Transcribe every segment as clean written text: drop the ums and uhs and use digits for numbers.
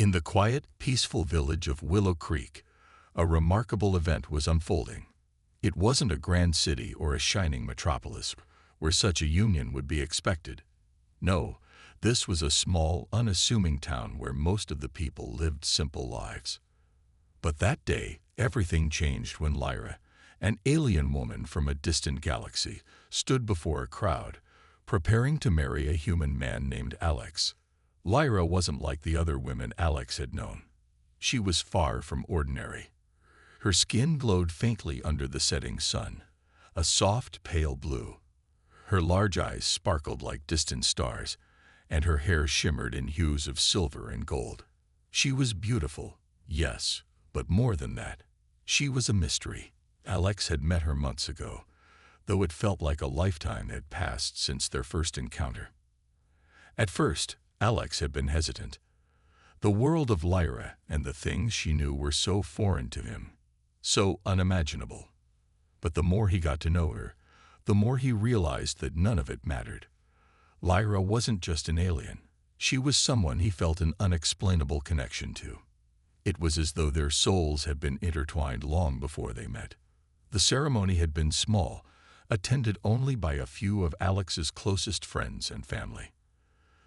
In the quiet, peaceful village of Willow Creek, a remarkable event was unfolding. It wasn't a grand city or a shining metropolis where such a union would be expected. No, this was a small, unassuming town where most of the people lived simple lives. But that day, everything changed when Lyra, an alien woman from a distant galaxy, stood before a crowd, preparing to marry a human man named Alex. Lyra wasn't like the other women Alex had known. She was far from ordinary. Her skin glowed faintly under the setting sun, a soft, pale blue. Her large eyes sparkled like distant stars, and her hair shimmered in hues of silver and gold. She was beautiful, yes, but more than that. She was a mystery. Alex had met her months ago, though it felt like a lifetime had passed since their first encounter. At first, Alex had been hesitant. The world of Lyra and the things she knew were so foreign to him, so unimaginable. But the more he got to know her, the more he realized that none of it mattered. Lyra wasn't just an alien. She was someone he felt an unexplainable connection to. It was as though their souls had been intertwined long before they met. The ceremony had been small, attended only by a few of Alex's closest friends and family.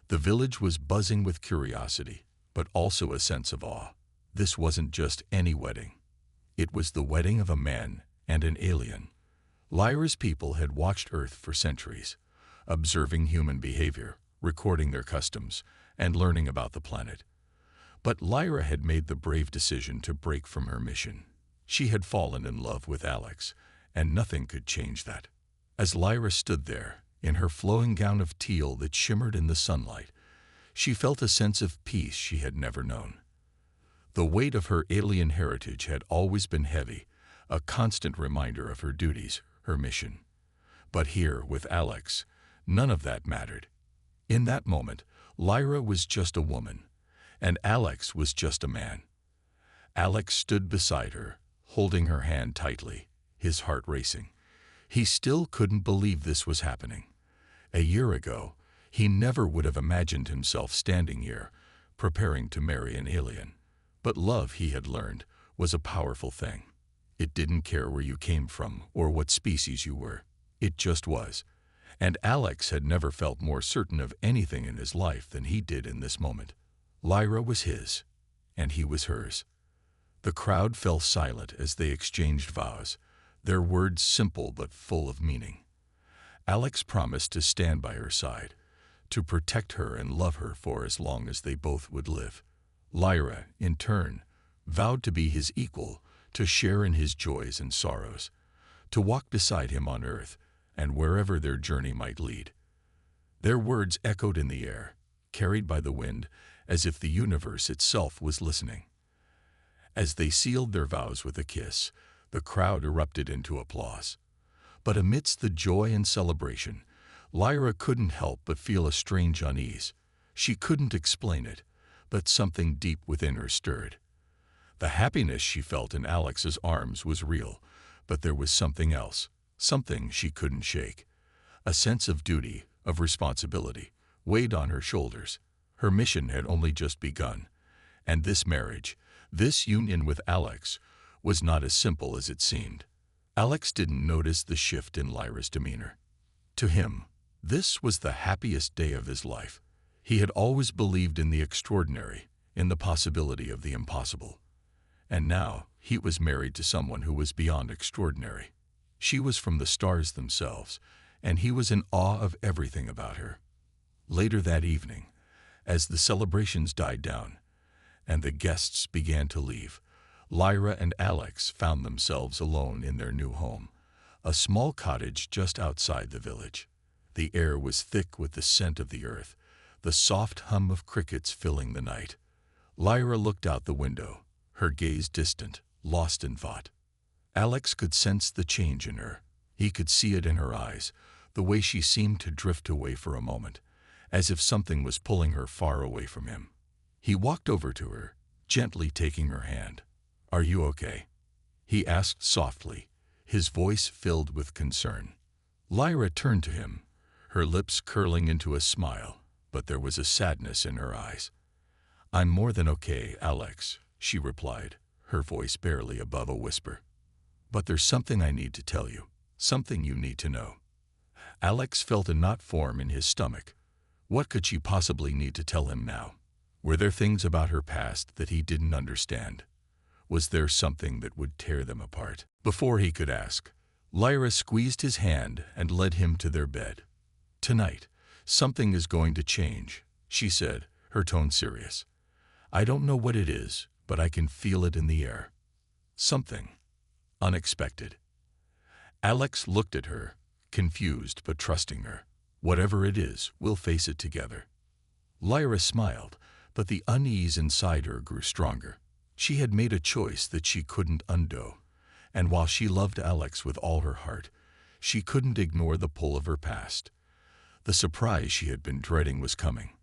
The village was buzzing with curiosity, but also a sense of awe. This wasn't just any wedding. It was the wedding of a man and an alien. Lyra's people had watched Earth for centuries, observing human behavior, recording their customs, and learning about the planet. But Lyra had made the brave decision to break from her mission. She had fallen in love with Alex, and nothing could change that. As Lyra stood there, in her flowing gown of teal that shimmered in the sunlight, she felt a sense of peace she had never known. The weight of her alien heritage had always been heavy, a constant reminder of her duties, her mission. But here, with Alex, none of that mattered. In that moment, Lyra was just a woman, and Alex was just a man. Alex stood beside her, holding her hand tightly, his heart racing. He still couldn't believe this was happening. A year ago, he never would have imagined himself standing here, preparing to marry an alien. But love, he had learned, was a powerful thing. It didn't care where you came from or what species you were. It just was. And Alex had never felt more certain of anything in his life than he did in this moment. Lyra was his, and he was hers. The crowd fell silent as they exchanged vows, their words simple but full of meaning. Alex promised to stand by her side, to protect her and love her for as long as they both would live. Lyra, in turn, vowed to be his equal, to share in his joys and sorrows, to walk beside him on earth and wherever their journey might lead. Their words echoed in the air, carried by the wind, as if the universe itself was listening. As they sealed their vows with a kiss, the crowd erupted into applause. But amidst the joy and celebration, Lyra couldn't help but feel a strange unease. She couldn't explain it, but something deep within her stirred. The happiness she felt in Alex's arms was real, but there was something else, something she couldn't shake. A sense of duty, of responsibility, weighed on her shoulders. Her mission had only just begun, and this marriage, this union with Alex, was not as simple as it seemed. Alex didn't notice the shift in Lyra's demeanor. To him, this was the happiest day of his life. He had always believed in the extraordinary, in the possibility of the impossible. And now he was married to someone who was beyond extraordinary. She was from the stars themselves, and he was in awe of everything about her. Later that evening, as the celebrations died down and the guests began to leave, Lyra and Alex found themselves alone in their new home, a small cottage just outside the village. The air was thick with the scent of the earth, the soft hum of crickets filling the night. Lyra looked out the window, her gaze distant, lost in thought. Alex could sense the change in her. He could see it in her eyes, the way she seemed to drift away for a moment, as if something was pulling her far away from him. He walked over to her, gently taking her hand. "Are you okay?" he asked softly, his voice filled with concern. Lyra turned to him, her lips curling into a smile, but there was a sadness in her eyes. "I'm more than okay, Alex," she replied, her voice barely above a whisper. "But there's something I need to tell you, something you need to know." Alex felt a knot form in his stomach. What could she possibly need to tell him now? Were there things about her past that he didn't understand? Was there something that would tear them apart? Before he could ask, Lyra squeezed his hand and led him to their bed. "Tonight, something is going to change," she said, her tone serious. "I don't know what it is, but I can feel it in the air. Something unexpected." Alex looked at her, confused but trusting her. "Whatever it is, we'll face it together." Lyra smiled, but the unease inside her grew stronger. She had made a choice that she couldn't undo, and while she loved Alex with all her heart, she couldn't ignore the pull of her past. The surprise she had been dreading was coming.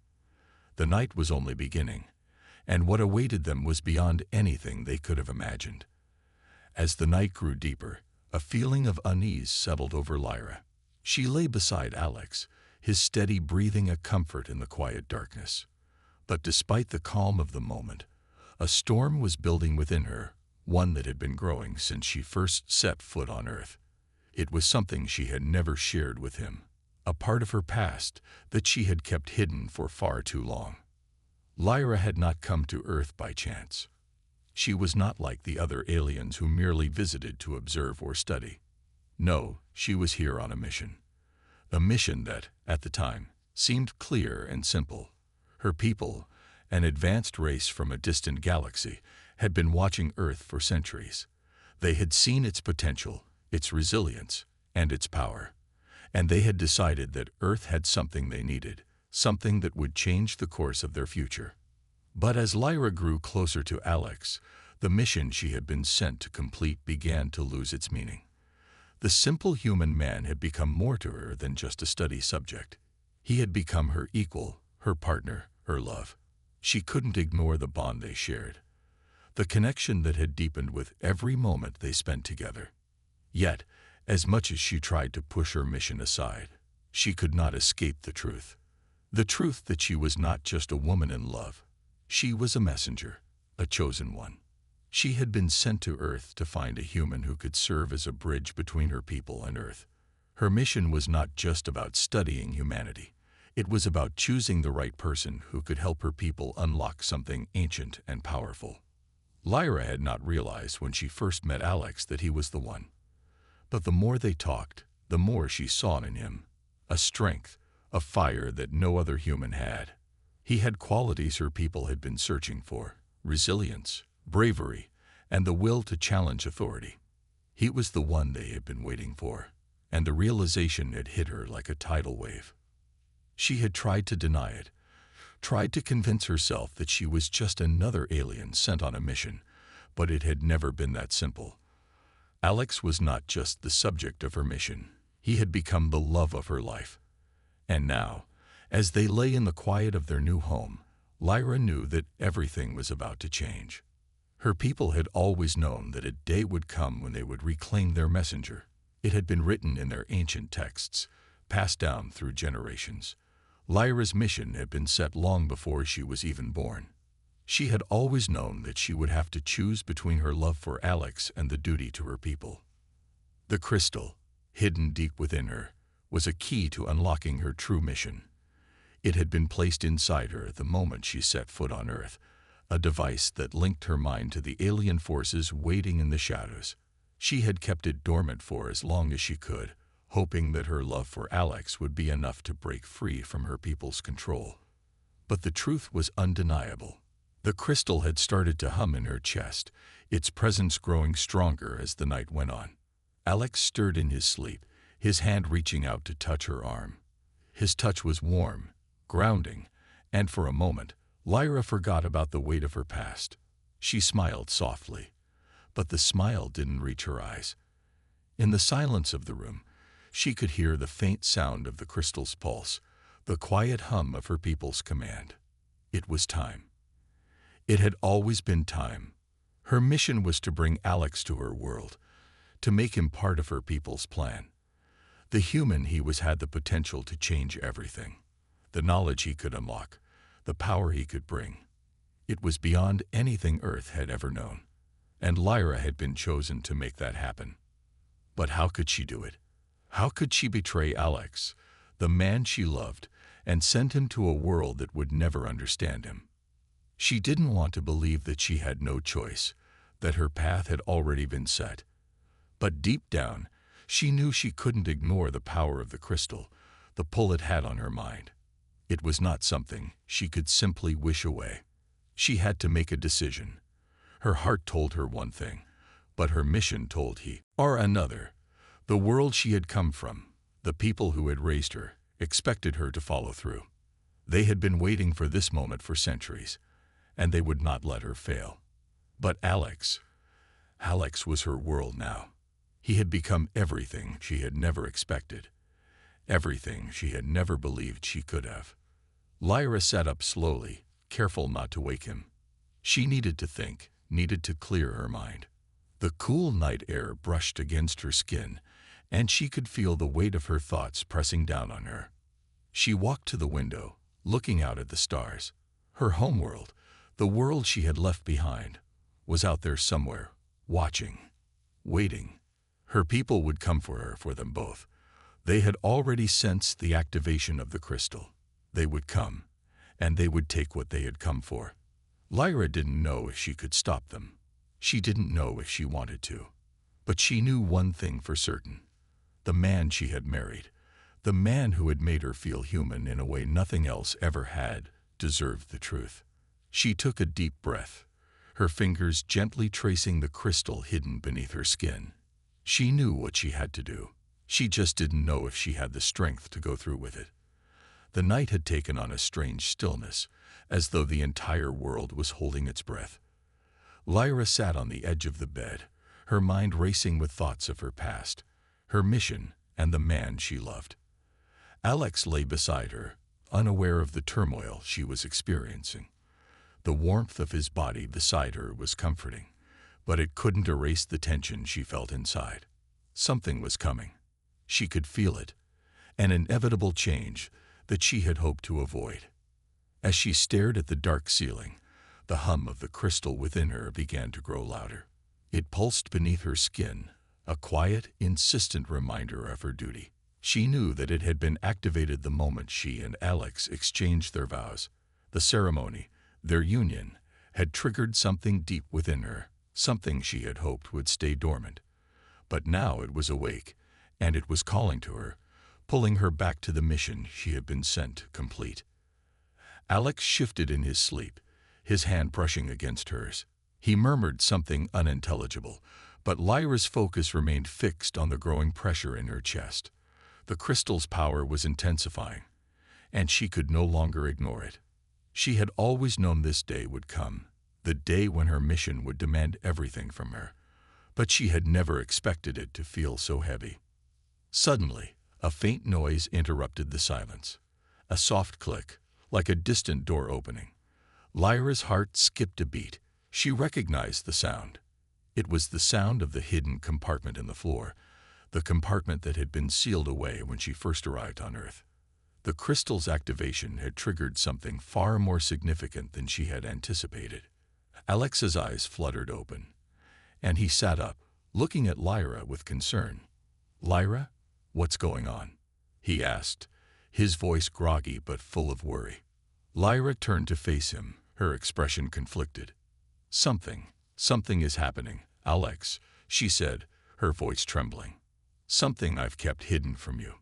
The night was only beginning, and what awaited them was beyond anything they could have imagined. As the night grew deeper, a feeling of unease settled over Lyra. She lay beside Alex, his steady breathing a comfort in the quiet darkness. But despite the calm of the moment, a storm was building within her, one that had been growing since she first set foot on Earth. It was something she had never shared with him, a part of her past that she had kept hidden for far too long. Lyra had not come to Earth by chance. She was not like the other aliens who merely visited to observe or study. No, she was here on a mission. A mission that, at the time, seemed clear and simple. Her people, an advanced race from a distant galaxy, had been watching Earth for centuries. They had seen its potential, its resilience, and its power. And they had decided that Earth had something they needed, something that would change the course of their future. But as Lyra grew closer to Alex, the mission she had been sent to complete began to lose its meaning. The simple human man had become more to her than just a study subject. He had become her equal, her partner, her love. She couldn't ignore the bond they shared, the connection that had deepened with every moment they spent together. Yet, as much as she tried to push her mission aside, she could not escape the truth. The truth that she was not just a woman in love. She was a messenger, a chosen one. She had been sent to Earth to find a human who could serve as a bridge between her people and Earth. Her mission was not just about studying humanity. It was about choosing the right person who could help her people unlock something ancient and powerful. Lyra had not realized when she first met Alex that he was the one. But the more they talked, the more she saw in him. A strength, a fire that no other human had. He had qualities her people had been searching for: resilience, bravery, and the will to challenge authority. He was the one they had been waiting for, and the realization had hit her like a tidal wave. She had tried to deny it, tried to convince herself that she was just another alien sent on a mission, but it had never been that simple. Alex was not just the subject of her mission. He had become the love of her life. And now, as they lay in the quiet of their new home, Lyra knew that everything was about to change. Her people had always known that a day would come when they would reclaim their messenger. It had been written in their ancient texts, passed down through generations. Lyra's mission had been set long before she was even born. She had always known that she would have to choose between her love for Alex and the duty to her people. The crystal, hidden deep within her, was a key to unlocking her true mission. It had been placed inside her the moment she set foot on Earth, a device that linked her mind to the alien forces waiting in the shadows. She had kept it dormant for as long as she could, hoping that her love for Alex would be enough to break free from her people's control. But the truth was undeniable. The crystal had started to hum in her chest, its presence growing stronger as the night went on. Alex stirred in his sleep, his hand reaching out to touch her arm. His touch was warm, grounding, and for a moment, Lyra forgot about the weight of her past. She smiled softly, but the smile didn't reach her eyes. In the silence of the room, she could hear the faint sound of the crystal's pulse, the quiet hum of her people's command. It was time. It had always been time. Her mission was to bring Alex to her world, to make him part of her people's plan. The human he was had the potential to change everything. The knowledge he could unlock, the power he could bring. It was beyond anything Earth had ever known, and Lyra had been chosen to make that happen. But how could she do it? How could she betray Alex, the man she loved, and send him to a world that would never understand him? She didn't want to believe that she had no choice, that her path had already been set. But deep down, she knew she couldn't ignore the power of the crystal, the pull it had on her mind. It was not something she could simply wish away. She had to make a decision. Her heart told her one thing, but her mission told her another. The world she had come from, the people who had raised her, expected her to follow through. They had been waiting for this moment for centuries, and they would not let her fail. But Alex was her world now. He had become everything she had never expected, everything she had never believed she could have. Lyra sat up slowly, careful not to wake him. She needed to think, needed to clear her mind. The cool night air brushed against her skin, and she could feel the weight of her thoughts pressing down on her. She walked to the window, looking out at the stars. Her homeworld, the world she had left behind, was out there somewhere, watching, waiting. Her people would come for her, for them both. They had already sensed the activation of the crystal. They would come, and they would take what they had come for. Lyra didn't know if she could stop them. She didn't know if she wanted to. But she knew one thing for certain. The man she had married, the man who had made her feel human in a way nothing else ever had, deserved the truth. She took a deep breath, her fingers gently tracing the crystal hidden beneath her skin. She knew what she had to do. She just didn't know if she had the strength to go through with it. The night had taken on a strange stillness, as though the entire world was holding its breath. Lyra sat on the edge of the bed, her mind racing with thoughts of her past, her mission, and the man she loved. Alex lay beside her, unaware of the turmoil she was experiencing. The warmth of his body beside her was comforting, but it couldn't erase the tension she felt inside. Something was coming. She could feel it, an inevitable change that she had hoped to avoid. As she stared at the dark ceiling, the hum of the crystal within her began to grow louder. It pulsed beneath her skin, a quiet, insistent reminder of her duty. She knew that it had been activated the moment she and Alex exchanged their vows. The ceremony, their union, had triggered something deep within her, something she had hoped would stay dormant. But now it was awake, and it was calling to her, pulling her back to the mission she had been sent to complete. Alex shifted in his sleep, his hand brushing against hers. He murmured something unintelligible, but Lyra's focus remained fixed on the growing pressure in her chest. The crystal's power was intensifying, and she could no longer ignore it. She had always known this day would come, the day when her mission would demand everything from her, but she had never expected it to feel so heavy. Suddenly, a faint noise interrupted the silence. A soft click, like a distant door opening. Lyra's heart skipped a beat. She recognized the sound. It was the sound of the hidden compartment in the floor, the compartment that had been sealed away when she first arrived on Earth. The crystal's activation had triggered something far more significant than she had anticipated. Alex's eyes fluttered open, and he sat up, looking at Lyra with concern. "Lyra, what's going on?" he asked, his voice groggy but full of worry. Lyra turned to face him, her expression conflicted. Something is happening, Alex," she said, her voice trembling. "Something I've kept hidden from you."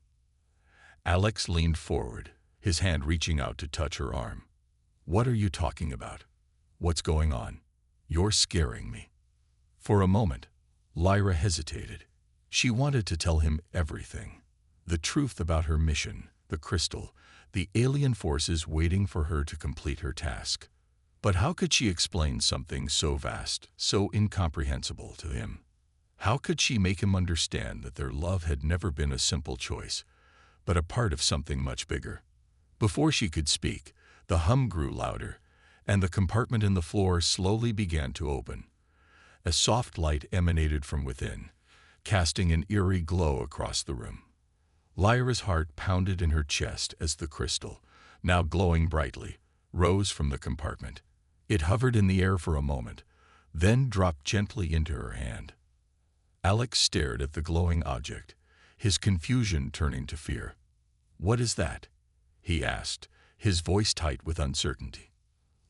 Alex leaned forward, his hand reaching out to touch her arm. "What are you talking about? What's going on? You're scaring me." For a moment, Lyra hesitated. She wanted to tell him everything. The truth about her mission, the crystal, the alien forces waiting for her to complete her task. But how could she explain something so vast, so incomprehensible to him? How could she make him understand that their love had never been a simple choice, but a part of something much bigger? Before she could speak, the hum grew louder, and the compartment in the floor slowly began to open. A soft light emanated from within, casting an eerie glow across the room. Lyra's heart pounded in her chest as the crystal, now glowing brightly, rose from the compartment. It hovered in the air for a moment, then dropped gently into her hand. Alex stared at the glowing object, his confusion turning to fear. "What is that?" he asked, his voice tight with uncertainty.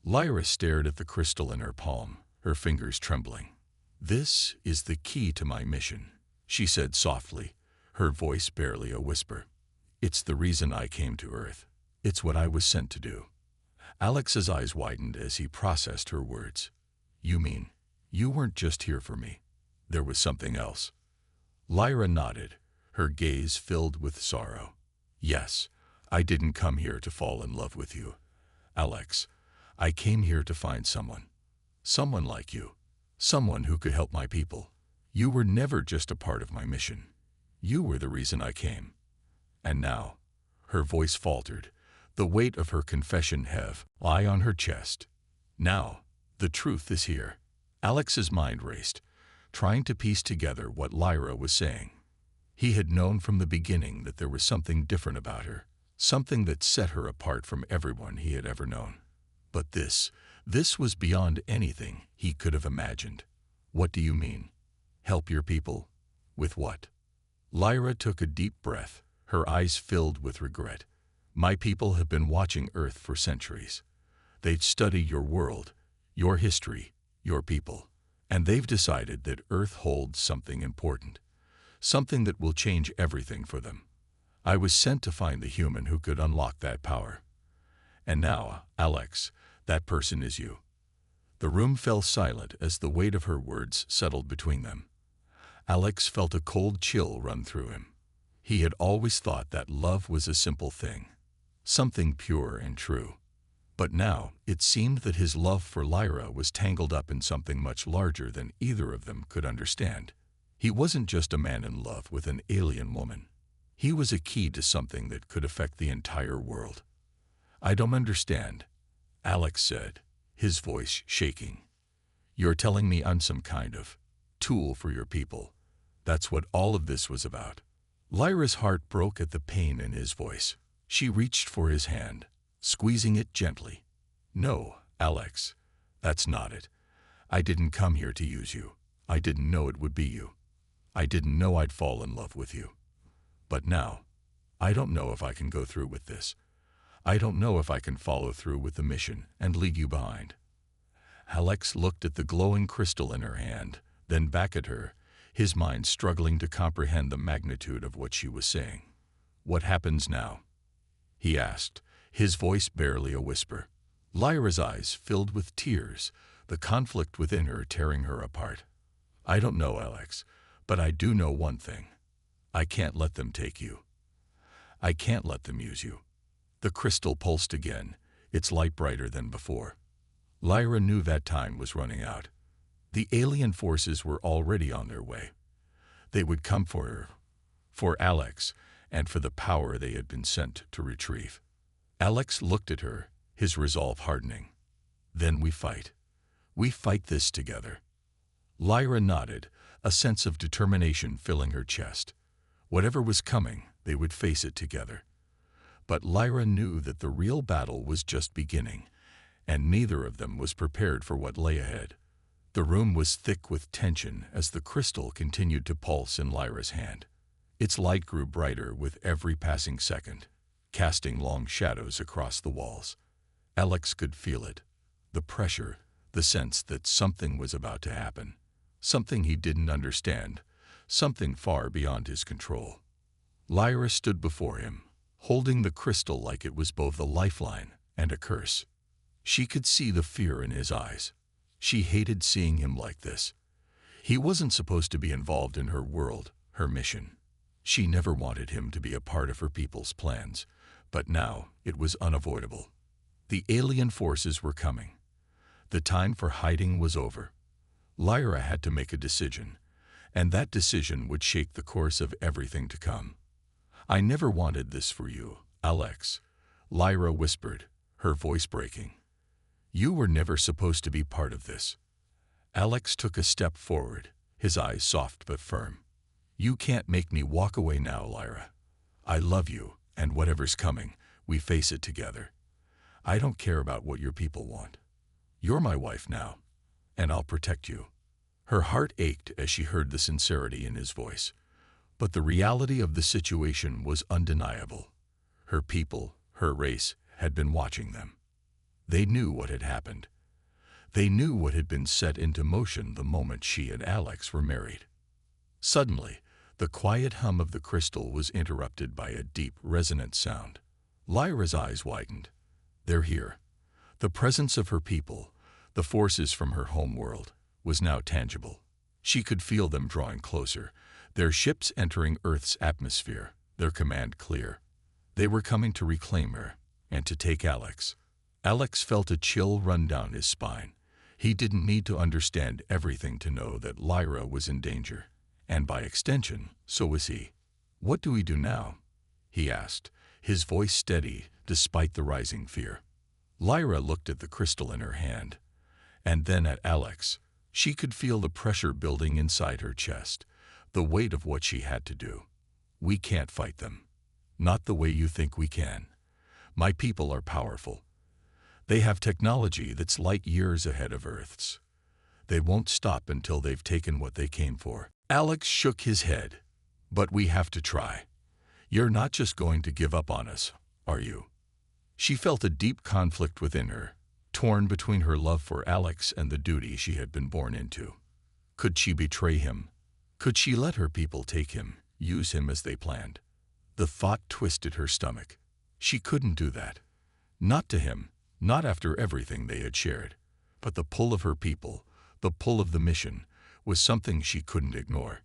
Lyra stared at the crystal in her palm, her fingers trembling. "This is the key to my mission," she said softly, her voice barely a whisper. "It's the reason I came to Earth. It's what I was sent to do." Alex's eyes widened as he processed her words. "You mean, you weren't just here for me? There was something else?" Lyra nodded, her gaze filled with sorrow. "Yes, I didn't come here to fall in love with you, Alex. I came here to find someone. Someone like you. Someone who could help my people. You were never just a part of my mission. You were the reason I came. And now," her voice faltered, the weight of her confession heavy on her chest. "Now, the truth is here." Alex's mind raced, trying to piece together what Lyra was saying. He had known from the beginning that there was something different about her, something that set her apart from everyone he had ever known. But this was beyond anything he could have imagined. "What do you mean? Help your people? With what?" Lyra took a deep breath, her eyes filled with regret. "My people have been watching Earth for centuries. They've studied your world, your history, your people, and they've decided that Earth holds something important, something that will change everything for them. I was sent to find the human who could unlock that power. And now, Alex, that person is you." The room fell silent as the weight of her words settled between them. Alex felt a cold chill run through him. He had always thought that love was a simple thing, something pure and true. But now it seemed that his love for Lyra was tangled up in something much larger than either of them could understand. He wasn't just a man in love with an alien woman. He was a key to something that could affect the entire world. "I don't understand," Alex said, his voice shaking. "You're telling me I'm some kind of tool for your people. That's what all of this was about." Lyra's heart broke at the pain in his voice. She reached for his hand, squeezing it gently. "No, Alex, that's not it. I didn't come here to use you. I didn't know it would be you. I didn't know I'd fall in love with you. But now, I don't know if I can go through with this. I don't know if I can follow through with the mission and leave you behind." Alex looked at the glowing crystal in her hand, then back at her, his mind struggling to comprehend the magnitude of what she was saying. "What happens now?" he asked, his voice barely a whisper. Lyra's eyes filled with tears, the conflict within her tearing her apart. "I don't know, Alex, but I do know one thing. I can't let them take you. I can't let them use you." The crystal pulsed again, its light brighter than before. Lyra knew that time was running out. The alien forces were already on their way. They would come for her, for Alex, and for the power they had been sent to retrieve. Alex looked at her, his resolve hardening. "Then we fight. We fight this together." Lyra nodded, a sense of determination filling her chest. Whatever was coming, they would face it together. But Lyra knew that the real battle was just beginning, and neither of them was prepared for what lay ahead. The room was thick with tension as the crystal continued to pulse in Lyra's hand. Its light grew brighter with every passing second, casting long shadows across the walls. Alex could feel it, the pressure, the sense that something was about to happen, something he didn't understand, something far beyond his control. Lyra stood before him, holding the crystal like it was both a lifeline and a curse. She could see the fear in his eyes. She hated seeing him like this. He wasn't supposed to be involved in her world, her mission. She never wanted him to be a part of her people's plans, but now it was unavoidable. The alien forces were coming. The time for hiding was over. Lyra had to make a decision, and that decision would shape the course of everything to come. "I never wanted this for you, Alex," Lyra whispered, her voice breaking. "You were never supposed to be part of this." Alex took a step forward, his eyes soft but firm. "You can't make me walk away now, Lyra. I love you, and whatever's coming, we face it together. I don't care about what your people want. You're my wife now, and I'll protect you." Her heart ached as she heard the sincerity in his voice. But the reality of the situation was undeniable. Her people, her race, had been watching them. They knew what had happened. They knew what had been set into motion the moment she and Alex were married. Suddenly, the quiet hum of the crystal was interrupted by a deep, resonant sound. Lyra's eyes widened. They're here. The presence of her people, the forces from her homeworld, was now tangible. She could feel them drawing closer, their ships entering Earth's atmosphere, their command clear. They were coming to reclaim her, and to take Alex. Alex felt a chill run down his spine. He didn't need to understand everything to know that Lyra was in danger, and by extension, so was he. "What do we do now?" he asked, his voice steady despite the rising fear. Lyra looked at the crystal in her hand, and then at Alex. She could feel the pressure building inside her chest, the weight of what she had to do. "We can't fight them. Not the way you think we can. My people are powerful. They have technology that's light years ahead of Earth's. They won't stop until they've taken what they came for." Alex shook his head. "But we have to try. You're not just going to give up on us, are you?" She felt a deep conflict within her, torn between her love for Alex and the duty she had been born into. Could she betray him? Could she let her people take him, use him as they planned? The thought twisted her stomach. She couldn't do that. Not to him, not after everything they had shared. But the pull of her people, the pull of the mission, was something she couldn't ignore.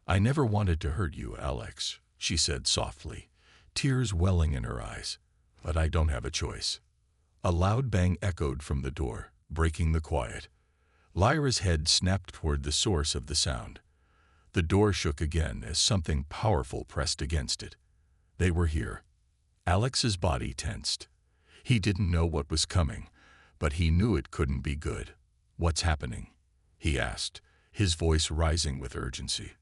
"I never wanted to hurt you, Alex," she said softly, tears welling in her eyes. "But I don't have a choice." A loud bang echoed from the door, breaking the quiet. Lyra's head snapped toward the source of the sound. The door shook again as something powerful pressed against it. They were here. Alex's body tensed. He didn't know what was coming, but he knew it couldn't be good. "What's happening?" he asked, his voice rising with urgency.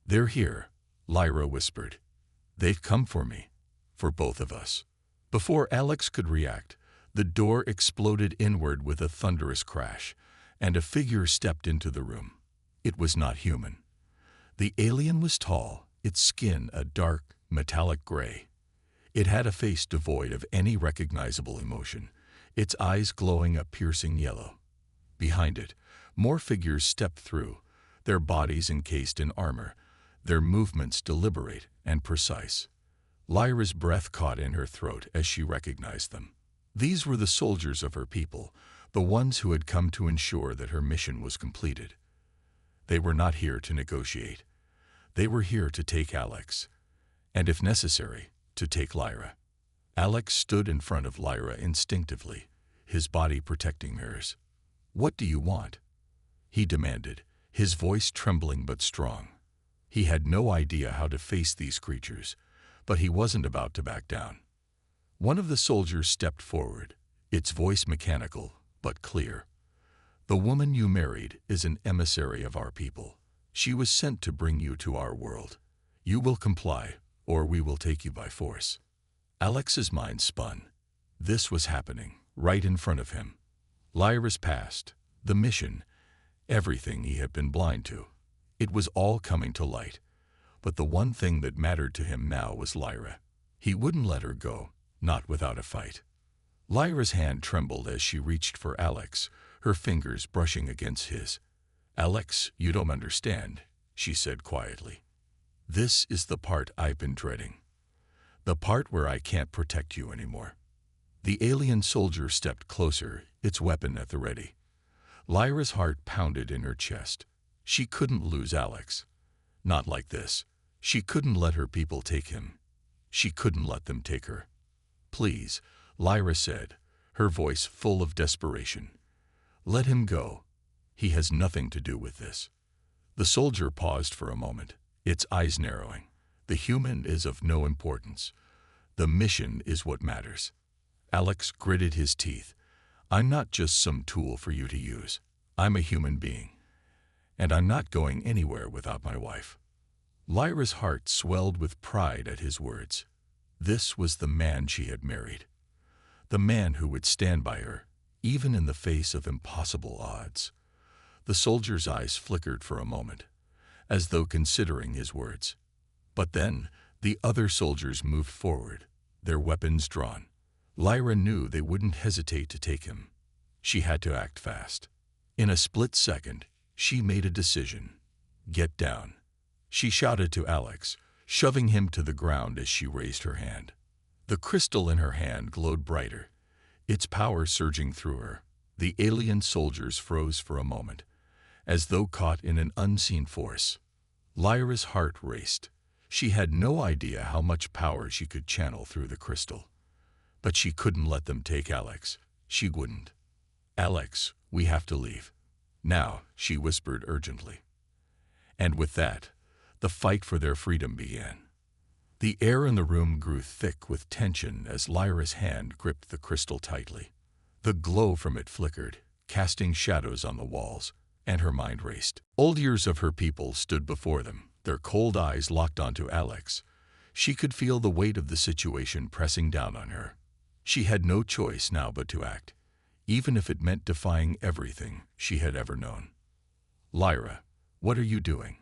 "They're here," Lyra whispered. "They've come for me, for both of us." Before Alex could react, the door exploded inward with a thunderous crash, and a figure stepped into the room. It was not human. The alien was tall, its skin a dark, metallic gray. It had a face devoid of any recognizable emotion, its eyes glowing a piercing yellow. Behind it, more figures stepped through, their bodies encased in armor, their movements deliberate and precise. Lyra's breath caught in her throat as she recognized them. These were the soldiers of her people, the ones who had come to ensure that her mission was completed. They were not here to negotiate. They were here to take Alex, and if necessary, to take Lyra. Alex stood in front of Lyra instinctively, his body protecting hers. "What do you want?" he demanded, his voice trembling but strong. He had no idea how to face these creatures, but he wasn't about to back down. One of the soldiers stepped forward, its voice mechanical but clear. "The woman you married is an emissary of our people. She was sent to bring you to our world. You will comply, or we will take you by force." Alex's mind spun. This was happening, right in front of him. Lyra's past, the mission, everything he had been blind to. It was all coming to light. But the one thing that mattered to him now was Lyra. He wouldn't let her go, not without a fight. Lyra's hand trembled as she reached for Alex, her fingers brushing against his. "Alex, you don't understand," she said quietly. "This is the part I've been dreading. The part where I can't protect you anymore." The alien soldier stepped closer, its weapon at the ready. Lyra's heart pounded in her chest. She couldn't lose Alex. Not like this. She couldn't let her people take him. She couldn't let them take her. "Please," Lyra said, her voice full of desperation. "Let him go. He has nothing to do with this." The soldier paused for a moment, its eyes narrowing. "The human is of no importance. The mission is what matters." Alex gritted his teeth. "I'm not just some tool for you to use. I'm a human being. And I'm not going anywhere without my wife." Lyra's heart swelled with pride at his words. This was the man she had married. The man who would stand by her, even in the face of impossible odds. The soldier's eyes flickered for a moment, as though considering his words. But then, the other soldiers moved forward, their weapons drawn. Lyra knew they wouldn't hesitate to take him. She had to act fast. In a split second, she made a decision. "Get down," she shouted to Alex, shoving him to the ground as she raised her hand. The crystal in her hand glowed brighter, its power surging through her. The alien soldiers froze for a moment, as though caught in an unseen force. Lyra's heart raced. She had no idea how much power she could channel through the crystal. But she couldn't let them take Alex. She wouldn't. "Alex, we have to leave now," she whispered urgently. And with that, the fight for their freedom began. The air in the room grew thick with tension as Lyra's hand gripped the crystal tightly. The glow from it flickered, casting shadows on the walls, and her mind raced. Old years of her people stood before them, their cold eyes locked onto Alex. She could feel the weight of the situation pressing down on her. She had no choice now but to act, even if it meant defying everything she had ever known. "Lyra, what are you doing?"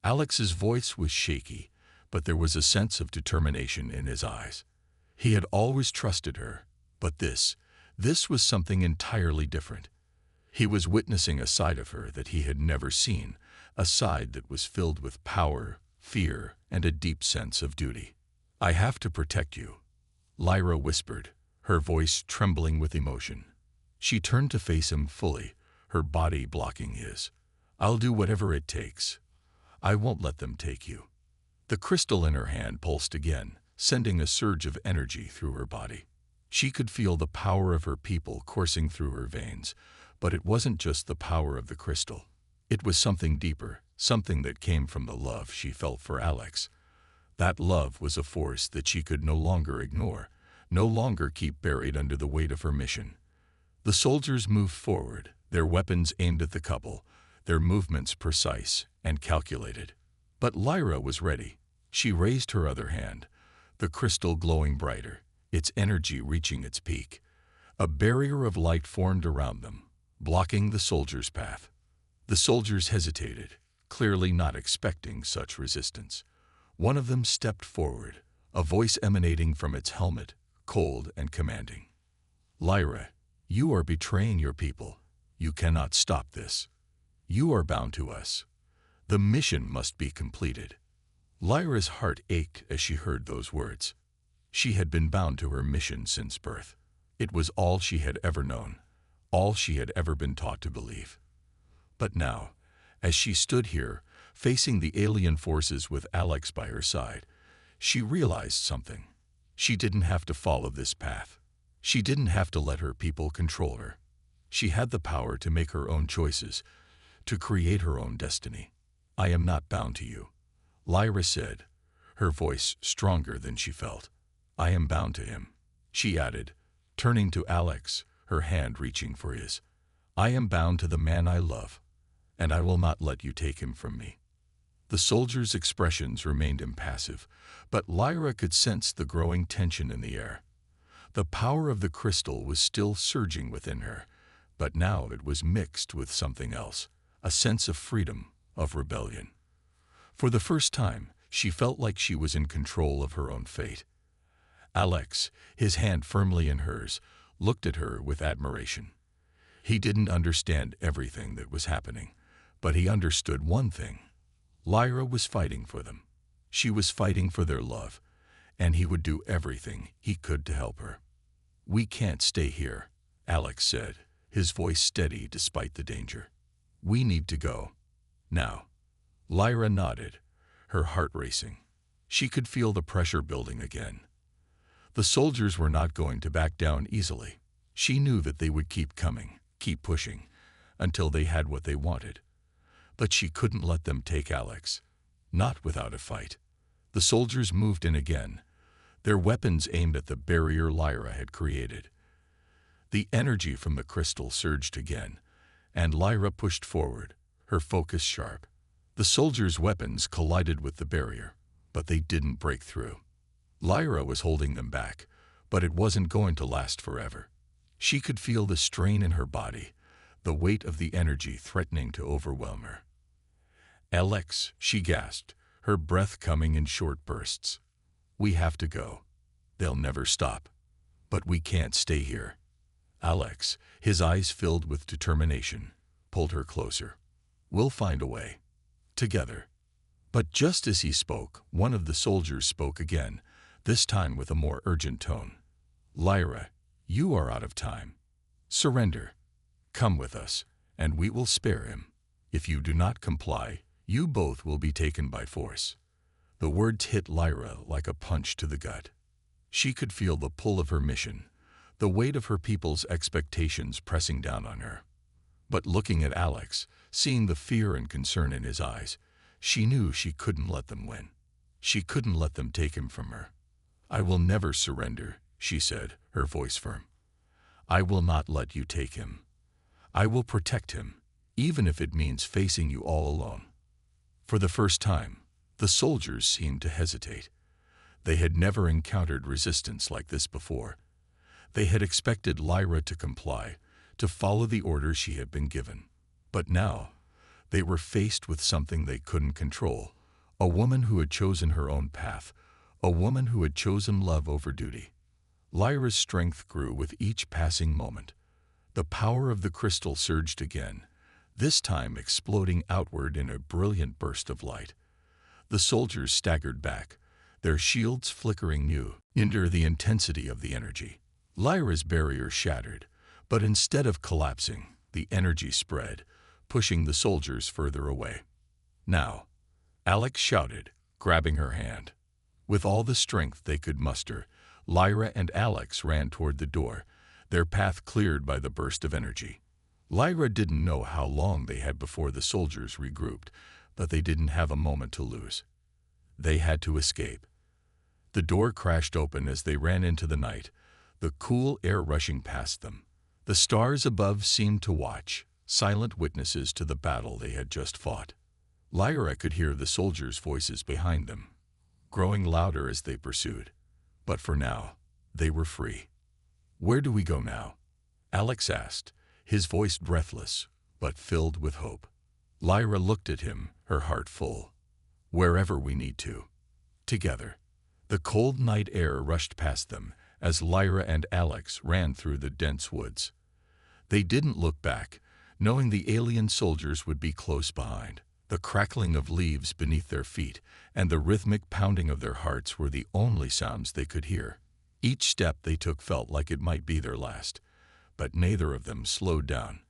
Alex's voice was shaky, but there was a sense of determination in his eyes. He had always trusted her, but this was something entirely different. He was witnessing a side of her that he had never seen, a side that was filled with power, fear, and a deep sense of duty. "I have to protect you," Lyra whispered, her voice trembling with emotion. She turned to face him fully, her body blocking his. "I'll do whatever it takes. I won't let them take you." The crystal in her hand pulsed again, sending a surge of energy through her body. She could feel the power of her people coursing through her veins, but it wasn't just the power of the crystal. It was something deeper, something that came from the love she felt for Alex. That love was a force that she could no longer ignore, no longer keep buried under the weight of her mission. The soldiers moved forward, their weapons aimed at the couple, their movements precise and calculated. But Lyra was ready. She raised her other hand, the crystal glowing brighter, its energy reaching its peak. A barrier of light formed around them, blocking the soldiers' path. The soldiers hesitated, clearly not expecting such resistance. One of them stepped forward, a voice emanating from its helmet, cold and commanding. "Lyra, you are betraying your people. You cannot stop this. You are bound to us. The mission must be completed." Lyra's heart ached as she heard those words. She had been bound to her mission since birth. It was all she had ever known, all she had ever been taught to believe. But now, as she stood here, facing the alien forces with Alex by her side, she realized something. She didn't have to follow this path. She didn't have to let her people control her. She had the power to make her own choices, to create her own destiny. "I am not bound to you," Lyra said, her voice stronger than she felt. "I am bound to him," she added, turning to Alex, her hand reaching for his. "I am bound to the man I love, and I will not let you take him from me." The soldiers' expressions remained impassive, but Lyra could sense the growing tension in the air. The power of the crystal was still surging within her, but now it was mixed with something else, a sense of freedom, of rebellion. For the first time, she felt like she was in control of her own fate. Alex, his hand firmly in hers, looked at her with admiration. He didn't understand everything that was happening, but he understood one thing. Lyra was fighting for them. She was fighting for their love, and he would do everything he could to help her. "We can't stay here," Alex said, his voice steady despite the danger. "We need to go. Now." Lyra nodded, her heart racing. She could feel the pressure building again. The soldiers were not going to back down easily. She knew that they would keep coming, keep pushing, until they had what they wanted. But she couldn't let them take Alex, not without a fight. The soldiers moved in again, their weapons aimed at the barrier Lyra had created. The energy from the crystal surged again, and Lyra pushed forward, her focus sharp. The soldiers' weapons collided with the barrier, but they didn't break through. Lyra was holding them back, but it wasn't going to last forever. She could feel the strain in her body, the weight of the energy threatening to overwhelm her. "Alex," she gasped, her breath coming in short bursts. "We have to go. They'll never stop. But we can't stay here." Alex, his eyes filled with determination, pulled her closer. "We'll find a way. Together." But just as he spoke, one of the soldiers spoke again, this time with a more urgent tone. "Lyra, you are out of time. Surrender. Come with us, and we will spare him. If you do not comply, you both will be taken by force." The words hit Lyra like a punch to the gut. She could feel the pull of her mission, the weight of her people's expectations pressing down on her. But looking at Alex, seeing the fear and concern in his eyes, she knew she couldn't let them win. She couldn't let them take him from her. "I will never surrender," she said, her voice firm. "I will not let you take him. I will protect him, even if it means facing you all alone." For the first time, the soldiers seemed to hesitate. They had never encountered resistance like this before. They had expected Lyra to comply, to follow the orders she had been given. But now, they were faced with something they couldn't control, a woman who had chosen her own path, a woman who had chosen love over duty. Lyra's strength grew with each passing moment. The power of the crystal surged again, this time exploding outward in a brilliant burst of light. The soldiers staggered back, their shields flickering new under the intensity of the energy. Lyra's barrier shattered, but instead of collapsing, the energy spread, pushing the soldiers further away. "Now," Alex shouted, grabbing her hand. With all the strength they could muster, Lyra and Alex ran toward the door, their path cleared by the burst of energy. Lyra didn't know how long they had before the soldiers regrouped, but they didn't have a moment to lose. They had to escape. The door crashed open as they ran into the night, the cool air rushing past them. The stars above seemed to watch, silent witnesses to the battle they had just fought. Lyra could hear the soldiers' voices behind them, growing louder as they pursued. But for now, they were free. "Where do we go now?" Alex asked, his voice breathless, but filled with hope. Lyra looked at him, her heart full. "Wherever we need to. Together." The cold night air rushed past them as Lyra and Alex ran through the dense woods. They didn't look back, knowing the alien soldiers would be close behind. The crackling of leaves beneath their feet and the rhythmic pounding of their hearts were the only sounds they could hear. Each step they took felt like it might be their last, but neither of them slowed down.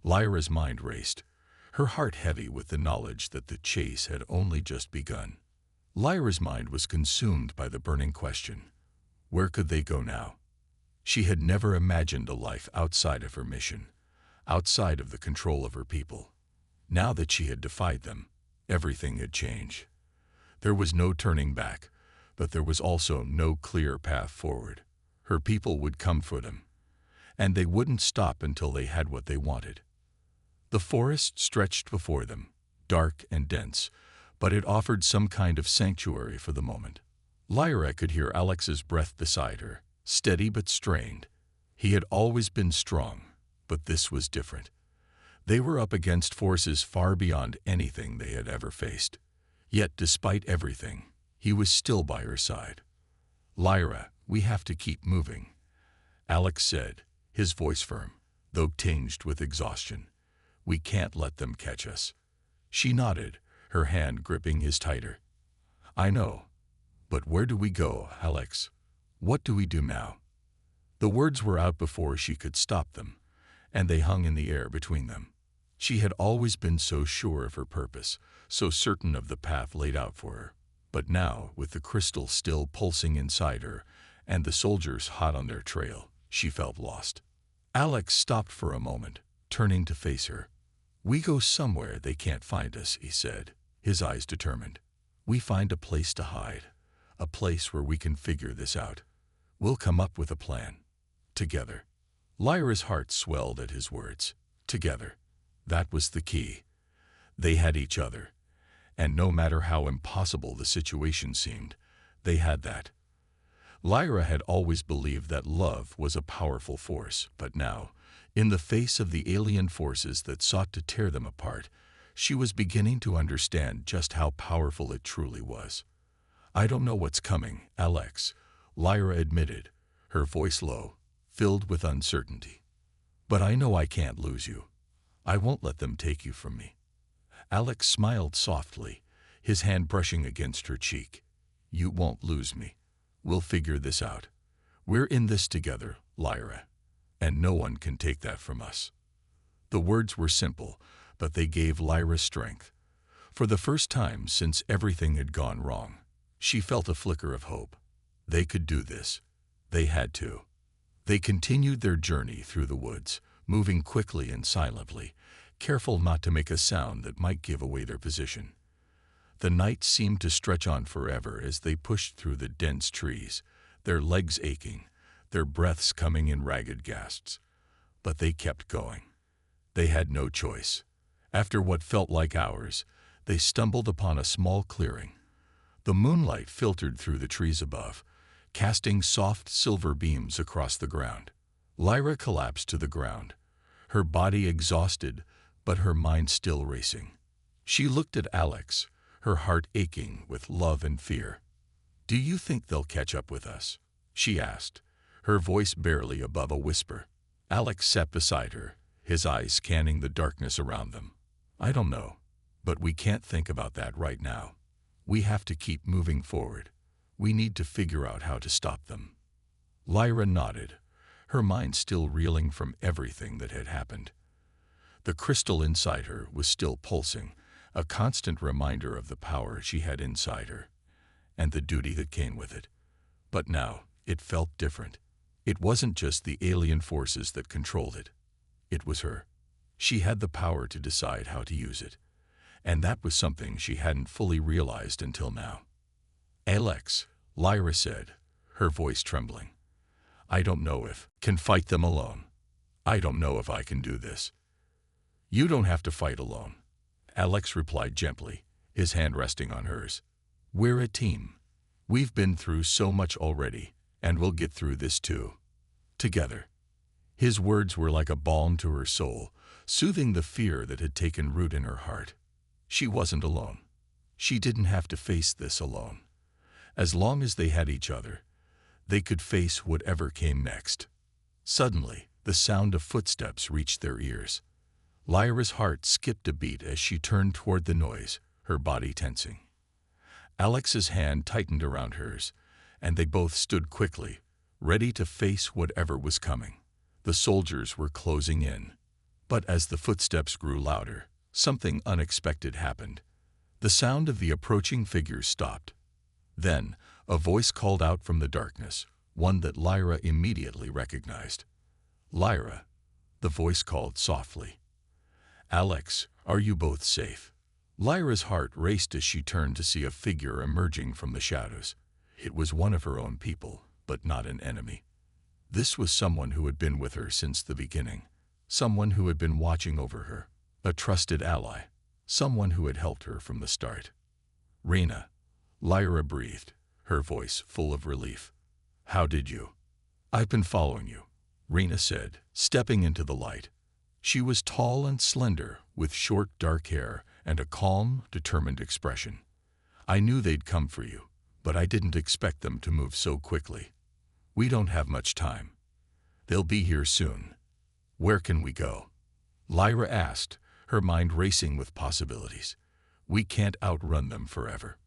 Lyra's mind raced, her heart heavy with the knowledge that the chase had only just begun. Lyra's mind was consumed by the burning question: where could they go now? She had never imagined a life outside of her mission, outside of the control of her people. Now that she had defied them, everything had changed. There was no turning back, but there was also no clear path forward. Her people would come for them, and they wouldn't stop until they had what they wanted. The forest stretched before them, dark and dense, but it offered some kind of sanctuary for the moment. Lyra could hear Alex's breath beside her, steady but strained. He had always been strong, but this was different. They were up against forces far beyond anything they had ever faced. Yet despite everything, he was still by her side. "Lyra, we have to keep moving," Alex said, his voice firm, though tinged with exhaustion. "We can't let them catch us." She nodded, her hand gripping his tighter. "I know. But where do we go, Alex? What do we do now?" The words were out before she could stop them, and they hung in the air between them. She had always been so sure of her purpose, so certain of the path laid out for her. But now, with the crystal still pulsing inside her, and the soldiers hot on their trail, she felt lost. Alex stopped for a moment, turning to face her. "We go somewhere they can't find us," he said, his eyes determined. "We find a place to hide, a place where we can figure this out. We'll come up with a plan. Together." Lyra's heart swelled at his words. Together. That was the key. They had each other, and no matter how impossible the situation seemed, they had that. Lyra had always believed that love was a powerful force, but now, in the face of the alien forces that sought to tear them apart, she was beginning to understand just how powerful it truly was. "I don't know what's coming, Alex," Lyra admitted, her voice low, filled with uncertainty. "But I know I can't lose you. I won't let them take you from me." Alex smiled softly, his hand brushing against her cheek. "You won't lose me. We'll figure this out. We're in this together, Lyra, and no one can take that from us." The words were simple, but they gave Lyra strength. For the first time since everything had gone wrong, she felt a flicker of hope. They could do this. They had to. They continued their journey through the woods, moving quickly and silently, careful not to make a sound that might give away their position. The night seemed to stretch on forever as they pushed through the dense trees, their legs aching, their breaths coming in ragged gasps. But they kept going. They had no choice. After what felt like hours, they stumbled upon a small clearing. The moonlight filtered through the trees above, casting soft silver beams across the ground. Lyra collapsed to the ground, her body exhausted, but her mind still racing. She looked at Alex, her heart aching with love and fear. "Do you think they'll catch up with us?" she asked, her voice barely above a whisper. Alex sat beside her, his eyes scanning the darkness around them. "I don't know, but we can't think about that right now. We have to keep moving forward. We need to figure out how to stop them." Lyra nodded, her mind still reeling from everything that had happened. The crystal inside her was still pulsing, a constant reminder of the power she had inside her, and the duty that came with it. But now, it felt different. It wasn't just the alien forces that controlled it. It was her. She had the power to decide how to use it, and that was something she hadn't fully realized until now. "Alex," Lyra said, her voice trembling. "I don't know if I can fight them alone. I don't know if I can do this." "You don't have to fight alone," Alex replied gently, his hand resting on hers. "We're a team. We've been through so much already, and we'll get through this too. Together." His words were like a balm to her soul, soothing the fear that had taken root in her heart. She wasn't alone. She didn't have to face this alone. As long as they had each other, they could face whatever came next. Suddenly, the sound of footsteps reached their ears. Lyra's heart skipped a beat as she turned toward the noise, her body tensing. Alex's hand tightened around hers, and they both stood quickly, ready to face whatever was coming. The soldiers were closing in. But as the footsteps grew louder, something unexpected happened. The sound of the approaching figures stopped. Then, a voice called out from the darkness, one that Lyra immediately recognized. "Lyra," the voice called softly. "Alex, are you both safe?" Lyra's heart raced as she turned to see a figure emerging from the shadows. It was one of her own people, but not an enemy. This was someone who had been with her since the beginning, someone who had been watching over her, a trusted ally, someone who had helped her from the start. "Rena," Lyra breathed, her voice full of relief. "How did you?" "I've been following you," Rena said, stepping into the light. She was tall and slender, with short dark hair and a calm, determined expression. "I knew they'd come for you, but I didn't expect them to move so quickly. We don't have much time. They'll be here soon. Where can we go?" Lyra asked, her mind racing with possibilities. "We can't outrun them forever."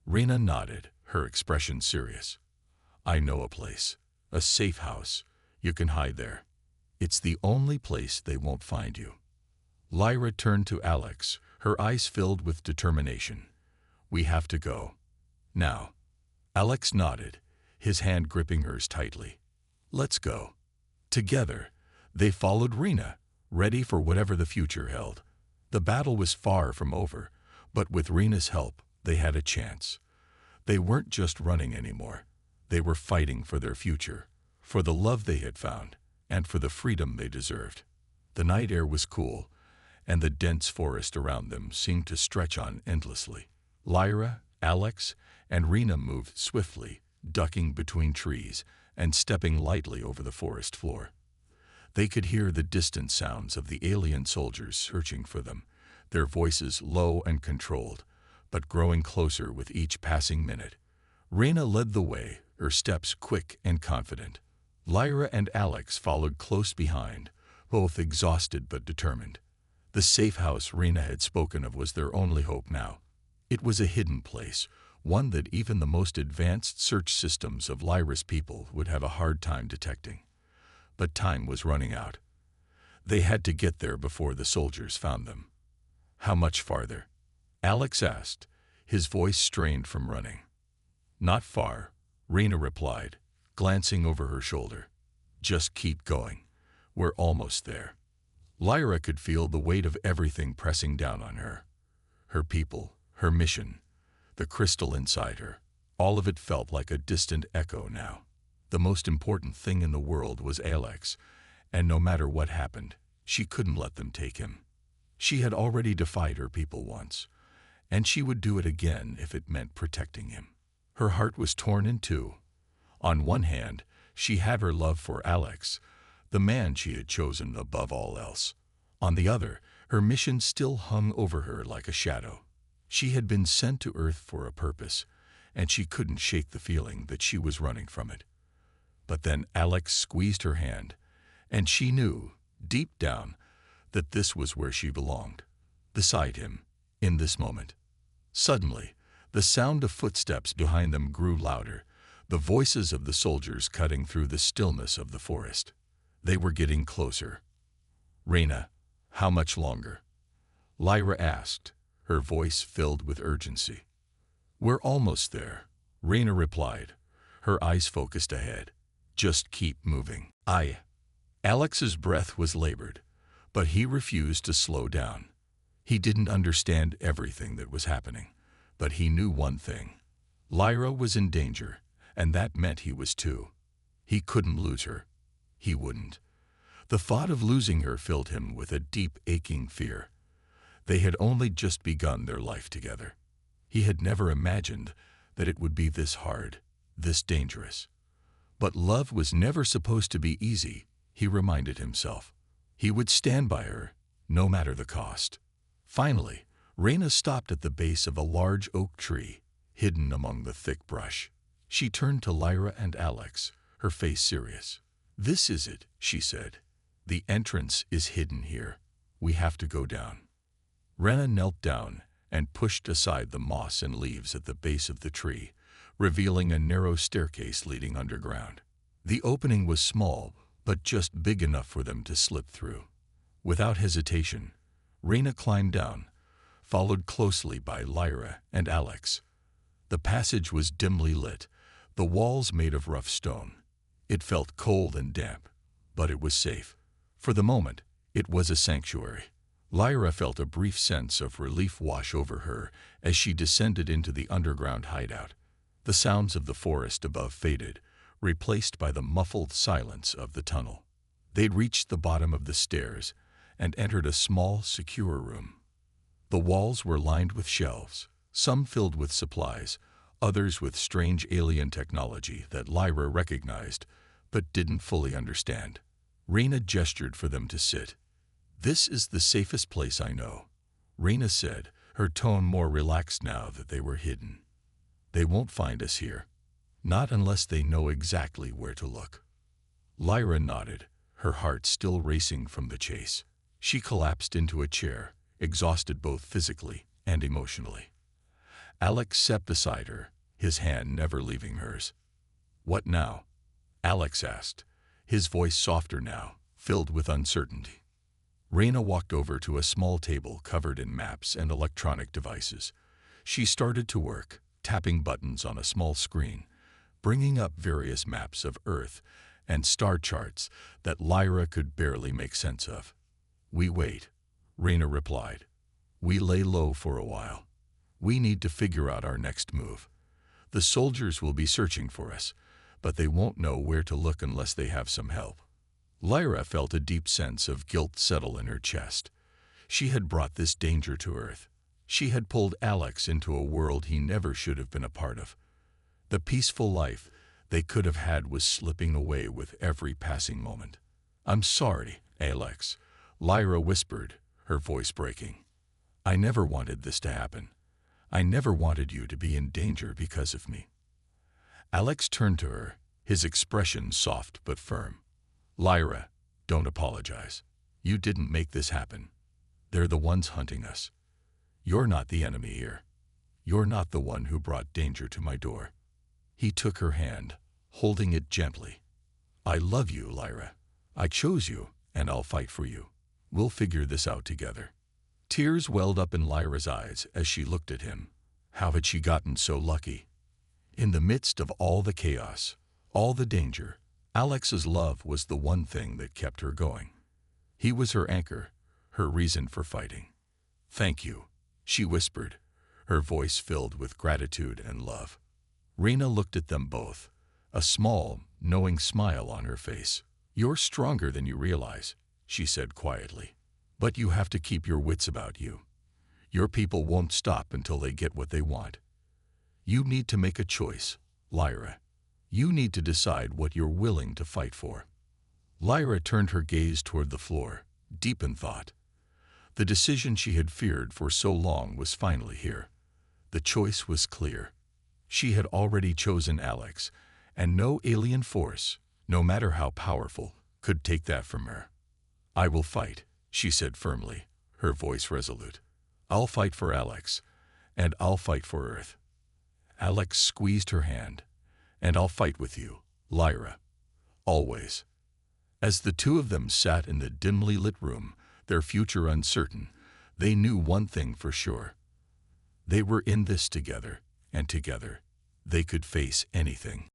Rena nodded, her expression serious. "I know a place, a safe house. You can hide there. It's the only place they won't find you." Lyra turned to Alex, her eyes filled with determination. "We have to go. Now." Alex nodded, his hand gripping hers tightly. "Let's go." Together, they followed Rena, ready for whatever the future held. The battle was far from over, but with Rena's help, they had a chance. They weren't just running anymore. They were fighting for their future, for the love they had found, and for the freedom they deserved. The night air was cool, and the dense forest around them seemed to stretch on endlessly. Lyra, Alex, and Rena moved swiftly, ducking between trees and stepping lightly over the forest floor. They could hear the distant sounds of the alien soldiers searching for them, their voices low and controlled, but growing closer with each passing minute. Reyna led the way, her steps quick and confident. Lyra and Alex followed close behind, both exhausted but determined. The safe house Reyna had spoken of was their only hope now. It was a hidden place, one that even the most advanced search systems of Lyra's people would have a hard time detecting. But time was running out. They had to get there before the soldiers found them. How much farther? Alex asked, his voice strained from running. Not far, Reyna replied, glancing over her shoulder. Just keep going. We're almost there. Lyra could feel the weight of everything pressing down on her. Her people, her mission, the crystal inside her, all of it felt like a distant echo now. The most important thing in the world was Alex, and no matter what happened, she couldn't let them take him. She had already defied her people once, and she would do it again if it meant protecting him. Her heart was torn in two. On one hand, she had her love for Alex, the man she had chosen above all else. On the other, her mission still hung over her like a shadow. She had been sent to Earth for a purpose, and she couldn't shake the feeling that she was running from it. But then Alex squeezed her hand, and she knew, deep down, that this was where she belonged, beside him, in this moment. Suddenly, the sound of footsteps behind them grew louder, the voices of the soldiers cutting through the stillness of the forest. They were getting closer. Reyna, how much longer? Lyra asked, her voice filled with urgency. We're almost there, Reyna replied, her eyes focused ahead. Just keep moving. Alex's breath was labored, but he refused to slow down. He didn't understand everything that was happening, but he knew one thing. Lyra was in danger, and that meant he was too. He couldn't lose her. He wouldn't. The thought of losing her filled him with a deep, aching fear. They had only just begun their life together. He had never imagined that it would be this hard, this dangerous. But love was never supposed to be easy, he reminded himself. He would stand by her, no matter the cost. Finally, Reyna stopped at the base of a large oak tree, hidden among the thick brush. She turned to Lyra and Alex, her face serious. This is it, she said. The entrance is hidden here. We have to go down. Reyna knelt down and pushed aside the moss and leaves at the base of the tree, revealing a narrow staircase leading underground. The opening was small, but just big enough for them to slip through. Without hesitation, Reyna climbed down, followed closely by Lyra and Alex. The passage was dimly lit, the walls made of rough stone. It felt cold and damp, but it was safe. For the moment, it was a sanctuary. Lyra felt a brief sense of relief wash over her as she descended into the underground hideout. The sounds of the forest above faded, replaced by the muffled silence of the tunnel. They'd reached the bottom of the stairs and entered a small, secure room. The walls were lined with shelves, some filled with supplies, others with strange alien technology that Lyra recognized but didn't fully understand. Reyna gestured for them to sit. This is the safest place I know, Reyna said, her tone more relaxed now that they were hidden. They won't find us here. Not unless they know exactly where to look. Lyra nodded, her heart still racing from the chase. She collapsed into a chair, exhausted both physically and emotionally. Alex sat beside her, his hand never leaving hers. What now? Alex asked, his voice softer now, filled with uncertainty. Reyna walked over to a small table covered in maps and electronic devices. She started to work, tapping buttons on a small screen, bringing up various maps of Earth and star charts that Lyra could barely make sense of. We wait, Reyna replied. We lay low for a while. We need to figure out our next move. The soldiers will be searching for us, but they won't know where to look unless they have some help. Lyra felt a deep sense of guilt settle in her chest. She had brought this danger to Earth. She had pulled Alex into a world he never should have been a part of. The peaceful life they could have had was slipping away with every passing moment. "I'm sorry, Alex," Lyra whispered, her voice breaking. "I never wanted this to happen. I never wanted you to be in danger because of me." Alex turned to her, his expression soft but firm. "Lyra, don't apologize. You didn't make this happen. They're the ones hunting us. You're not the enemy here. You're not the one who brought danger to my door." He took her hand, holding it gently. "I love you, Lyra. I chose you, and I'll fight for you. We'll figure this out together." Tears welled up in Lyra's eyes as she looked at him. How had she gotten so lucky? In the midst of all the chaos, all the danger, Alex's love was the one thing that kept her going. He was her anchor, her reason for fighting. "Thank you," she whispered, her voice filled with gratitude and love. Rena looked at them both, a small, knowing smile on her face. "You're stronger than you realize," she said quietly. "But you have to keep your wits about you. Your people won't stop until they get what they want. You need to make a choice, Lyra. You need to decide what you're willing to fight for." Lyra turned her gaze toward the floor, deep in thought. The decision she had feared for so long was finally here. The choice was clear. She had already chosen Alex, and no alien force, no matter how powerful, could take that from her. "I will fight," she said firmly, her voice resolute. "I'll fight for Alex, and I'll fight for Earth." Alex squeezed her hand. "And I'll fight with you, Lyra. Always." As the two of them sat in the dimly lit room, their future uncertain, they knew one thing for sure. They were in this together, and together they could face anything.